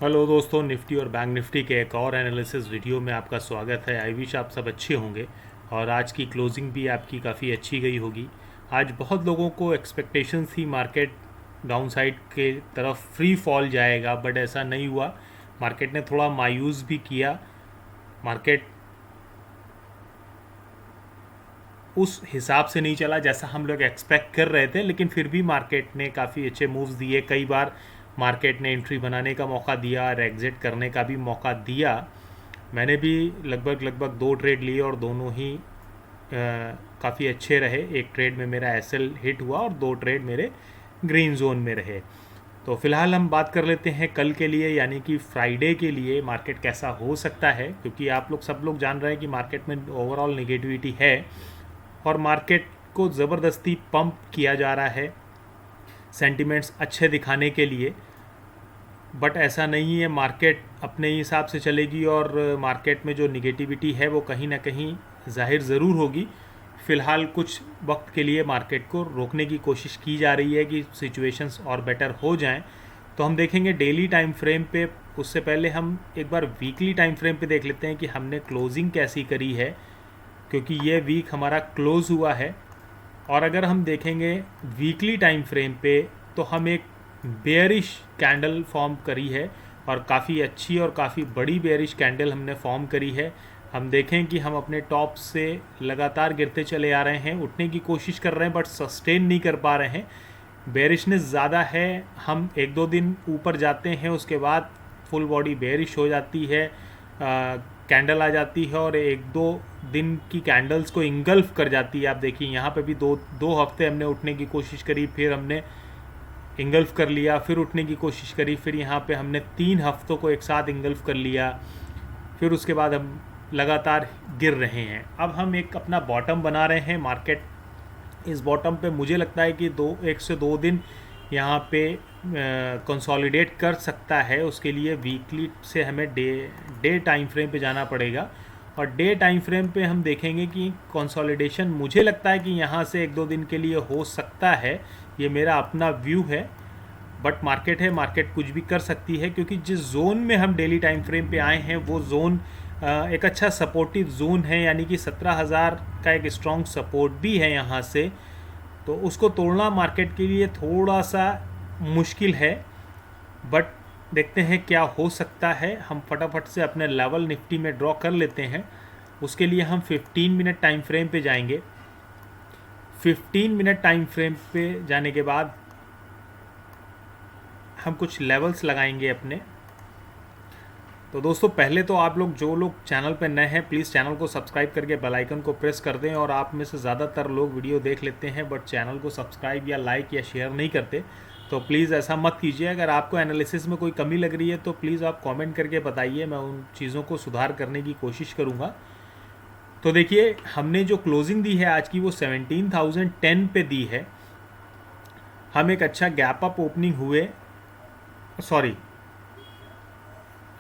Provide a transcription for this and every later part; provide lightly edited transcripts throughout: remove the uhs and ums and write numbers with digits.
Hello दोस्तों, Nifty और bank Nifty के एक और एनालिसिस वीडियो में आपका स्वागत है। आई विश आप सब अच्छे होंगे और आज की क्लोजिंग भी आपकी काफ़ी अच्छी गई होगी। आज बहुत लोगों को एक्सपेक्टेशन थी मार्केट डाउन साइड के तरफ फ्री फॉल जाएगा, बट ऐसा नहीं हुआ। मार्केट ने थोड़ा मायूस भी किया। मार्केट उस हिसाब से नहीं चला जैसा हम लोग एक्सपेक्ट कर रहे थे, लेकिन फिर भी मार्केट ने काफ़ी अच्छे मूव्स दिए। कई बार मार्केट ने एंट्री बनाने का मौका दिया और एग्ज़िट करने का भी मौका दिया। मैंने भी लगभग 2 ट्रेड लिए और दोनों ही काफ़ी अच्छे रहे। एक ट्रेड में मेरा एसएल हिट हुआ और 2 ट्रेड मेरे ग्रीन जोन में रहे। तो फ़िलहाल हम बात कर लेते हैं कल के लिए, यानी कि फ्राइडे के लिए मार्केट कैसा हो सकता है, क्योंकि आप लोग सब लोग जान रहे हैं कि मार्केट में ओवरऑल नेगेटिविटी है और मार्केट को ज़बरदस्ती पंप किया जा रहा है सेंटिमेंट्स अच्छे दिखाने के लिए। बट ऐसा नहीं है, मार्केट अपने हिसाब से चलेगी और मार्केट में जो निगेटिविटी है वो कहीं ना कहीं जाहिर ज़रूर होगी। फ़िलहाल कुछ वक्त के लिए मार्केट को रोकने की कोशिश की जा रही है कि सिचुएशंस और बेटर हो जाएं। तो हम देखेंगे डेली टाइम फ्रेम पे। उससे पहले हम एक बार वीकली टाइम फ्रेम पे देख लेते हैं कि हमने क्लोजिंग कैसी करी है, क्योंकि ये वीक हमारा क्लोज़ हुआ है। और अगर हम देखेंगे वीकली टाइम फ्रेम पे तो हम एक बेयरिश कैंडल फॉर्म करी है और काफ़ी अच्छी और काफ़ी बड़ी बेयरिश कैंडल हमने फॉर्म करी है। हम देखें कि हम अपने टॉप से लगातार गिरते चले आ रहे हैं, उठने की कोशिश कर रहे हैं बट सस्टेन नहीं कर पा रहे हैं। बेयरिशनेस ज़्यादा है। हम 1-2 दिन ऊपर जाते हैं, उसके बाद फुल बॉडी बेयरिश हो जाती है, कैंडल आ जाती है और 1-2 दिन की कैंडल्स को इंगल्फ कर जाती है। आप देखिए यहाँ पे भी दो हफ्ते हमने उठने की कोशिश करी, फिर हमने इंगल्फ कर लिया, फिर उठने की कोशिश करी, फिर यहाँ पे हमने 3 हफ्तों को एक साथ इंगल्फ कर लिया, फिर उसके बाद हम लगातार गिर रहे हैं। अब हम एक अपना बॉटम बना रहे हैं। मार्केट इस बॉटम पे मुझे लगता है कि 1 से 2 दिन यहाँ पे कंसोलिडेट कर सकता है। उसके लिए वीकली से हमें डे टाइम फ्रेम पे जाना पड़ेगा और डे टाइम फ्रेम पे हम देखेंगे कि कंसोलिडेशन मुझे लगता है कि यहाँ से 1-2 दिन के लिए हो सकता है। ये मेरा अपना व्यू है, बट मार्केट है, मार्केट कुछ भी कर सकती है, क्योंकि जिस जोन में हम डेली टाइम फ्रेम पे आए हैं वो जोन एक अच्छा सपोर्टिव जोन है, यानी कि 17,000 का एक स्ट्रॉन्ग सपोर्ट भी है यहाँ से। तो उसको तोड़ना मार्केट के लिए थोड़ा सा मुश्किल है, बट देखते हैं क्या हो सकता है। हम फटाफट से अपने लेवल निफ्टी में ड्रॉ कर लेते हैं। उसके लिए हम 15 मिनट टाइम फ्रेम पे जाएंगे। 15 मिनट टाइम फ्रेम पे जाने के बाद हम कुछ लेवल्स लगाएंगे अपने। तो दोस्तों, पहले तो आप लोग जो लोग चैनल पर नए हैं प्लीज़ चैनल को सब्सक्राइब करके बेल आइकन को प्रेस कर दें। और आप में से ज़्यादातर लोग वीडियो देख लेते हैं बट चैनल को सब्सक्राइब या लाइक या शेयर नहीं करते, तो प्लीज़ ऐसा मत कीजिए। अगर आपको एनालिसिस में कोई कमी लग रही है तो प्लीज़ आप कमेंट करके बताइए, मैं उन चीज़ों को सुधार करने की कोशिश करूँगा। तो देखिए, हमने जो क्लोजिंग दी है आज की वो 17,010 पे दी है। हम एक अच्छा गैप अप ओपनिंग हुए, सॉरी,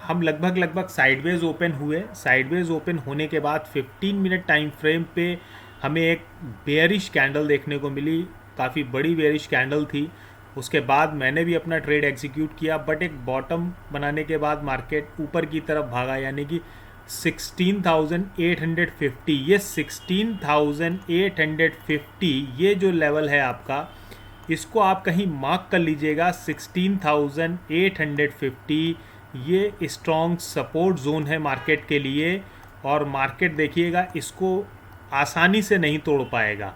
हम लगभग साइडवेज ओपन हुए। साइडवेज ओपन होने के बाद 15 मिनट टाइम फ्रेम पे हमें एक बेयरिश कैंडल देखने को मिली, काफ़ी बड़ी बेयरिश कैंडल थी। उसके बाद मैंने भी अपना ट्रेड एग्जीक्यूट किया, बट एक बॉटम बनाने के बाद मार्केट ऊपर की तरफ भागा, यानी कि 16,850। ये 16,850 ये जो लेवल है आपका, इसको आप कहीं मार्क कर लीजिएगा। 16,850 ये स्ट्रॉन्ग सपोर्ट जोन है मार्केट के लिए, और मार्केट देखिएगा इसको आसानी से नहीं तोड़ पाएगा।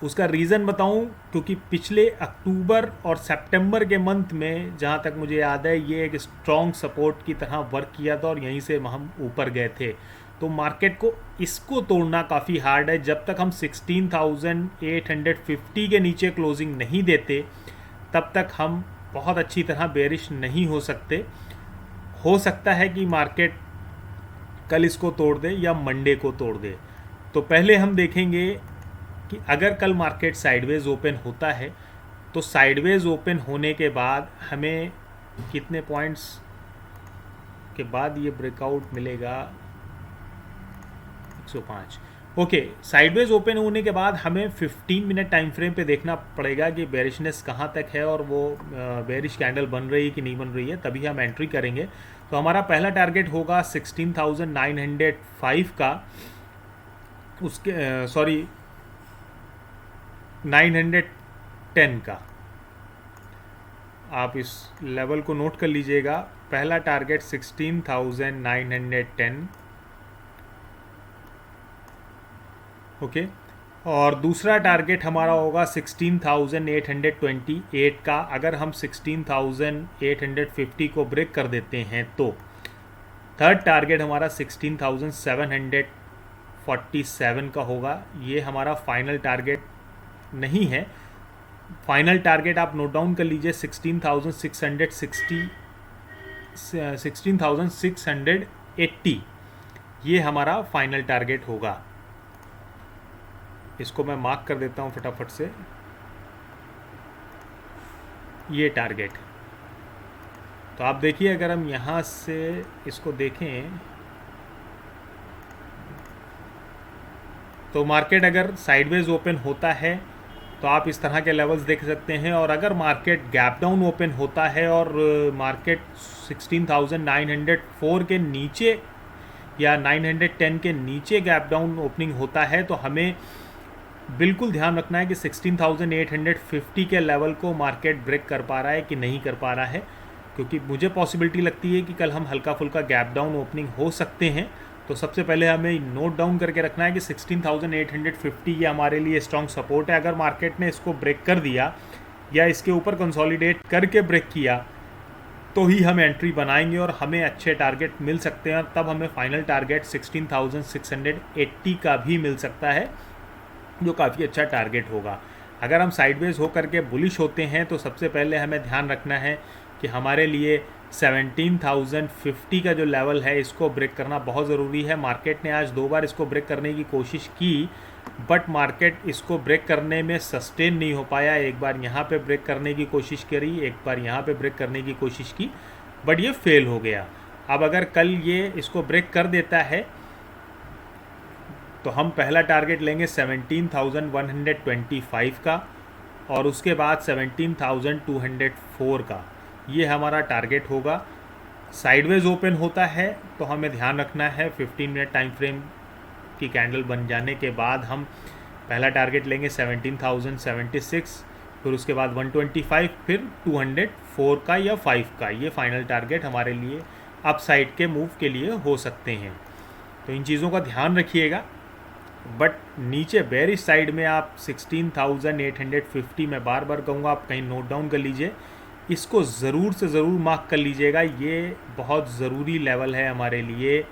उसका रीज़न बताऊं, क्योंकि पिछले अक्टूबर और सितंबर के मंथ में जहां तक मुझे याद है ये एक स्ट्रॉन्ग सपोर्ट की तरह वर्क किया था और यहीं से हम ऊपर गए थे। तो मार्केट को इसको तोड़ना काफ़ी हार्ड है। जब तक हम 16,850 के नीचे क्लोजिंग नहीं देते तब तक हम बहुत अच्छी तरह बेरिश नहीं हो सकते। हो सकता है कि मार्केट कल इसको तोड़ दे या मंडे को तोड़ दे। तो पहले हम देखेंगे कि अगर कल मार्केट साइडवेज ओपन होता है तो साइडवेज ओपन होने के बाद हमें कितने पॉइंट्स के बाद ये ब्रेकआउट मिलेगा। 105। ओके, साइडवेज ओपन होने के बाद हमें 15 मिनट टाइम फ्रेम पे देखना पड़ेगा कि बेरिशनेस कहाँ तक है और वो बेरिश कैंडल बन रही है कि नहीं बन रही है, तभी हम एंट्री करेंगे। तो हमारा पहला टारगेट होगा 16,905 का, उसके सॉरी 910 का। आप इस लेवल को नोट कर लीजिएगा, पहला टारगेट 16,910, ओके। और दूसरा टारगेट हमारा होगा 16,828 का। अगर हम 16,850 को ब्रेक कर देते हैं तो थर्ड टारगेट हमारा 16,747 का होगा। ये हमारा फाइनल टारगेट नहीं है। फाइनल टारगेट आप नोट डाउन कर लीजिए 16,680 ये हमारा फाइनल टारगेट होगा। इसको मैं मार्क कर देता हूँ फटाफट से, ये टारगेट। तो आप देखिए, अगर हम यहाँ से इसको देखें तो मार्केट अगर साइडवेज ओपन होता है तो आप इस तरह के लेवल्स देख सकते हैं। और अगर मार्केट गैप डाउन ओपन होता है और मार्केट 16,904 के नीचे या 910 के नीचे गैप डाउन ओपनिंग होता है तो हमें बिल्कुल ध्यान रखना है कि 16,850 के लेवल को मार्केट ब्रेक कर पा रहा है कि नहीं कर पा रहा है, क्योंकि मुझे पॉसिबिलिटी लगती है कि कल हम हल्का फुल्का गैप डाउन ओपनिंग हो सकते हैं। तो सबसे पहले हमें नोट डाउन करके रखना है कि 16,850 ये हमारे लिए स्ट्रॉन्ग सपोर्ट है। अगर मार्केट ने इसको ब्रेक कर दिया या इसके ऊपर कंसोलिडेट करके ब्रेक किया तो ही हम एंट्री बनाएंगे और हमें अच्छे टारगेट मिल सकते हैं। तब हमें फाइनल टारगेट 16,680 का भी मिल सकता है, जो काफ़ी अच्छा टारगेट होगा। अगर हम साइडवेज होकर के बुलिश होते हैं तो सबसे पहले हमें ध्यान रखना है कि हमारे लिए 17,050 का जो लेवल है इसको ब्रेक करना बहुत ज़रूरी है। मार्केट ने आज 2 बार इसको ब्रेक करने की कोशिश की, बट मार्केट इसको ब्रेक करने में सस्टेन नहीं हो पाया। एक बार यहाँ पे ब्रेक करने की कोशिश करी, एक बार यहाँ पे ब्रेक करने की कोशिश की, बट ये फेल हो गया। अब अगर कल ये इसको ब्रेक कर देता है तो हम पहला टारगेट लेंगे 17,125 का और उसके बाद 17,204 का। ये हमारा टारगेट होगा। साइडवेज ओपन होता है तो हमें ध्यान रखना है 15 मिनट टाइम फ्रेम की कैंडल बन जाने के बाद हम पहला टारगेट लेंगे 17,076, फिर उसके बाद 125, फिर 204 का या 5 का। ये फाइनल टारगेट हमारे लिए अपसाइड के मूव के लिए हो सकते हैं। तो इन चीज़ों का ध्यान रखिएगा। बट नीचे बेरिश साइड में आप 16,850 में बार बार कहूँगा आप कहीं नोट डाउन कर लीजिए, इसको ज़रूर से ज़रूर मार्क कर लीजिएगा। ये बहुत ज़रूरी लेवल है हमारे लिए।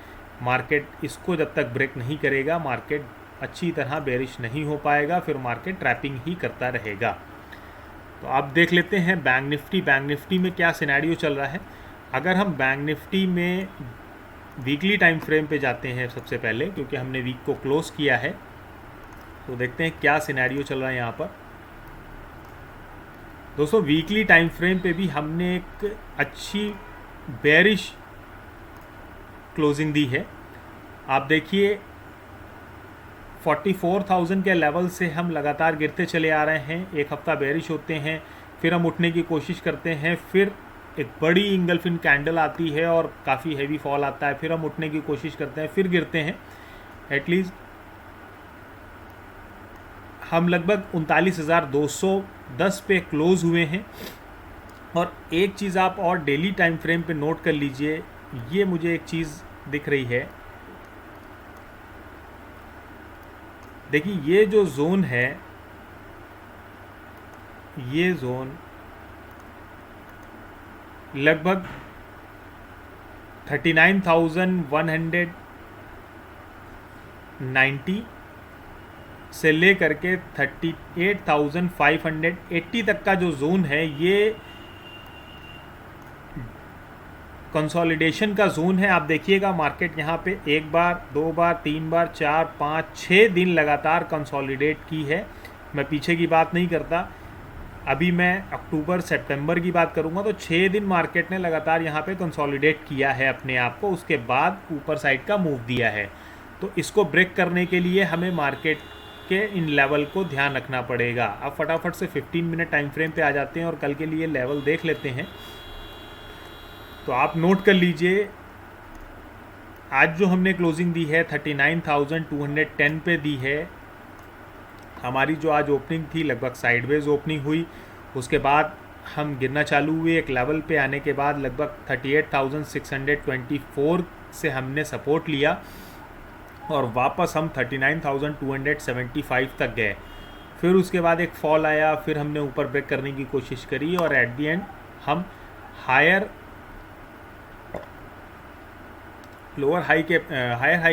मार्केट इसको जब तक ब्रेक नहीं करेगा मार्केट अच्छी तरह बेरिश नहीं हो पाएगा, फिर मार्केट ट्रैपिंग ही करता रहेगा। तो आप देख लेते हैं बैंक निफ्टी। बैंक निफ्टी में क्या सिनेरियो चल रहा है। अगर हम बैंक निफ्टी में वीकली टाइम फ्रेम पे जाते हैं सबसे पहले, क्योंकि हमने वीक को क्लोज़ किया है, तो देखते हैं क्या सिनेरियो चल रहा है यहाँ पर। दोस्तों वीकली टाइम फ्रेम पे भी हमने एक अच्छी बेरिश क्लोजिंग दी है। आप देखिए 44,000 के लेवल से हम लगातार गिरते चले आ रहे हैं। एक हफ्ता बेरिश होते हैं, फिर हम उठने की कोशिश करते हैं, फिर एक बड़ी इंगल्फिन कैंडल आती है और काफ़ी हैवी फॉल आता है, फिर हम उठने की कोशिश करते हैं, फिर गिरते हैं। एटलीस्ट हम लगभग 39,210 पे क्लोज़ हुए हैं। और एक चीज़ आप और डेली टाइम फ्रेम पे नोट कर लीजिए, ये मुझे एक चीज़ दिख रही है। देखिए ये जो जोन है, ये जोन लगभग 39,190 से लेकर के 38,580 तक का जो जोन है, ये कंसोलिडेशन का जोन है। आप देखिएगा मार्केट यहाँ पे एक बार, दो बार, तीन बार, 4, 5, 6 दिन लगातार कंसोलिडेट की है। मैं पीछे की बात नहीं करता, अभी मैं अक्टूबर सितंबर की बात करूंगा तो 6 दिन मार्केट ने लगातार यहाँ पे कंसोलिडेट किया है अपने आप को, उसके बाद ऊपर साइड का मूव दिया है। तो इसको ब्रेक करने के लिए हमें मार्केट के इन लेवल को ध्यान रखना पड़ेगा। अब फटाफट से 15 मिनट टाइम फ्रेम पे आ जाते हैं और कल के लिए लेवल देख लेते हैं। तो आप नोट कर लीजिए, आज जो हमने क्लोजिंग दी है 39,210 पे दी है। हमारी जो आज ओपनिंग थी लगभग साइडवेज ओपनिंग हुई, उसके बाद हम गिरना चालू हुए। एक लेवल पे आने के बाद लगभग 38,624 से हमने सपोर्ट लिया और वापस हम 39,275 तक गए। फिर उसके बाद एक फॉल आया, फिर हमने ऊपर ब्रेक करने की कोशिश करी और एट दी एंड हम हायर हाई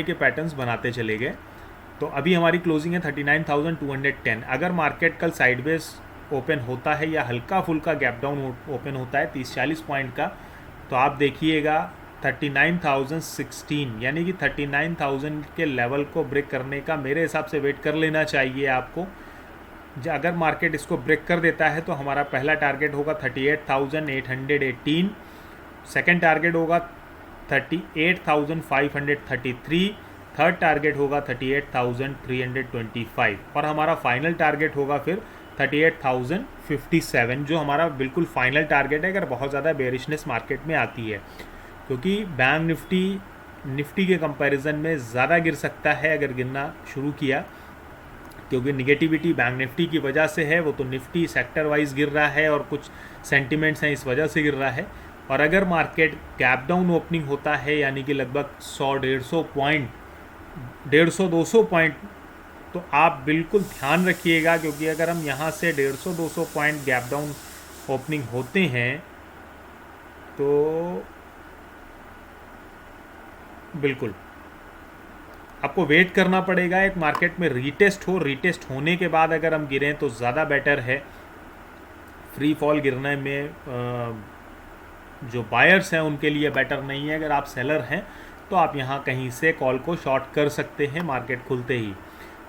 के पैटर्न्स बनाते चले गए। तो अभी हमारी क्लोजिंग है 39,210। अगर मार्केट कल साइडवेज ओपन होता है या हल्का फुल्का गैप डाउन ओपन होता है 30-40 पॉइंट का, तो आप देखिएगा 39,016 यानी कि 39,000 के लेवल को ब्रेक करने का मेरे हिसाब से वेट कर लेना चाहिए आपको। अगर मार्केट इसको ब्रेक कर देता है तो हमारा पहला टारगेट होगा 38,818, सेकेंड टारगेट होगा 38,533, थर्ड टारगेट होगा 38,325 और हमारा फाइनल टारगेट होगा फिर 38,057, जो हमारा बिल्कुल फाइनल टारगेट है अगर बहुत ज़्यादा बेरिशनेस मार्केट में आती है। क्योंकि बैंक निफ्टी के कंपैरिजन में ज़्यादा गिर सकता है अगर गिरना शुरू किया, क्योंकि निगेटिविटी बैंक निफ्टी की वजह से है। वो तो निफ्टी सेक्टर वाइज गिर रहा है और कुछ सेंटिमेंट्स हैं इस वजह से गिर रहा है। और अगर मार्केट गैप डाउन ओपनिंग होता है यानी कि लगभग 100-150 पॉइंट, 150-200 पॉइंट, तो आप बिल्कुल ध्यान रखिएगा, क्योंकि अगर हम यहाँ से 150-200 पॉइंट गैप डाउन ओपनिंग होते हैं तो बिल्कुल आपको वेट करना पड़ेगा। एक मार्केट में रीटेस्ट रीटेस्ट होने के बाद अगर हम गिरें तो ज़्यादा बेटर है। फ्री फॉल गिरने में जो बायर्स हैं उनके लिए बेटर नहीं है। अगर आप सेलर हैं तो आप यहाँ कहीं से कॉल को शॉर्ट कर सकते हैं मार्केट खुलते ही,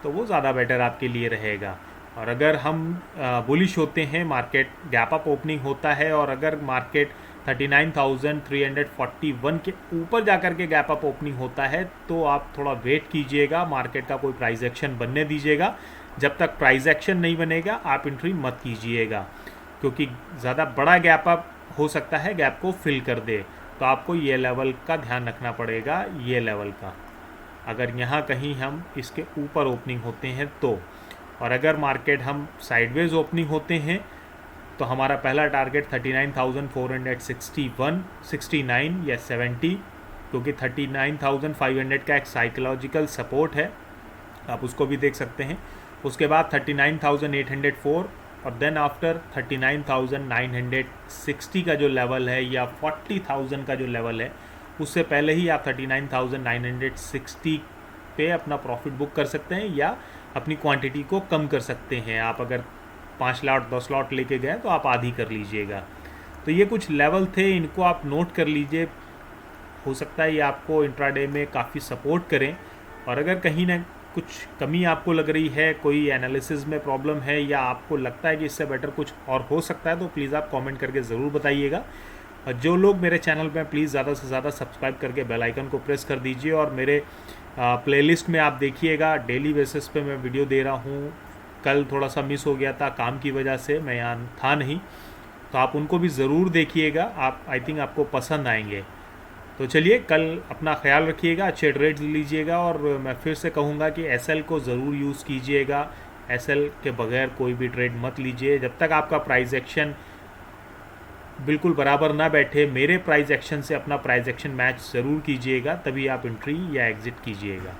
तो वो ज़्यादा बेटर आपके लिए रहेगा। और अगर हम बुलिश होते हैं, मार्केट गैप अप ओपनिंग होता है और अगर मार्केट 39,341 के ऊपर जाकर के गैप अप ओपनिंग होता है तो आप थोड़ा वेट कीजिएगा, मार्केट का कोई प्राइस एक्शन बनने दीजिएगा। जब तक प्राइस एक्शन नहीं बनेगा आप एंट्री मत कीजिएगा, क्योंकि ज़्यादा बड़ा गैप अप हो सकता है गैप को फिल कर दे। तो आपको ये लेवल का ध्यान रखना पड़ेगा, ये लेवल का। अगर यहाँ कहीं हम इसके ऊपर ओपनिंग होते हैं तो, और अगर मार्केट हम साइडवेज ओपनिंग होते हैं तो हमारा पहला टारगेट 39,461, 69 या 70, क्योंकि 39,500 का एक साइकोलॉजिकल सपोर्ट है, आप उसको भी देख सकते हैं। उसके बाद 39,804 और देन आफ्टर 39,960 का जो लेवल है या 40,000 का जो लेवल है, उससे पहले ही आप 39,960 पे अपना प्रॉफिट बुक कर सकते हैं या अपनी क्वांटिटी को कम कर सकते हैं। आप अगर 5 लॉट 10 लॉट लेके गए तो आप आधी कर लीजिएगा। तो ये कुछ लेवल थे, इनको आप नोट कर लीजिए। हो सकता है ये आपको इंट्राडे में काफ़ी सपोर्ट करें। और अगर कहीं ना कुछ कमी आपको लग रही है, कोई एनालिसिस में प्रॉब्लम है या आपको लगता है कि इससे बेटर कुछ और हो सकता है, तो प्लीज़ आप कमेंट करके ज़रूर बताइएगा। और जो लोग मेरे चैनल पे प्लीज़ ज़्यादा से ज़्यादा सब्सक्राइब करके बेल आइकन को प्रेस कर दीजिए। और मेरे प्लेलिस्ट में आप देखिएगा, डेली बेसिस पे मैं वीडियो दे रहा हूँ। कल थोड़ा सा मिस हो गया था काम की वजह से, मैं यहाँ था नहीं, तो आप उनको भी ज़रूर देखिएगा, आप आई थिंक आपको पसंद आएंगे। तो चलिए, कल अपना ख्याल रखिएगा, अच्छे ट्रेड लीजिएगा। और मैं फिर से कहूँगा कि एसएल को ज़रूर यूज़ कीजिएगा, एसएल के बगैर कोई भी ट्रेड मत लीजिए। जब तक आपका प्राइस एक्शन बिल्कुल बराबर ना बैठे, मेरे प्राइस एक्शन से अपना प्राइस एक्शन मैच ज़रूर कीजिएगा, तभी आप एंट्री या एग्ज़िट कीजिएगा।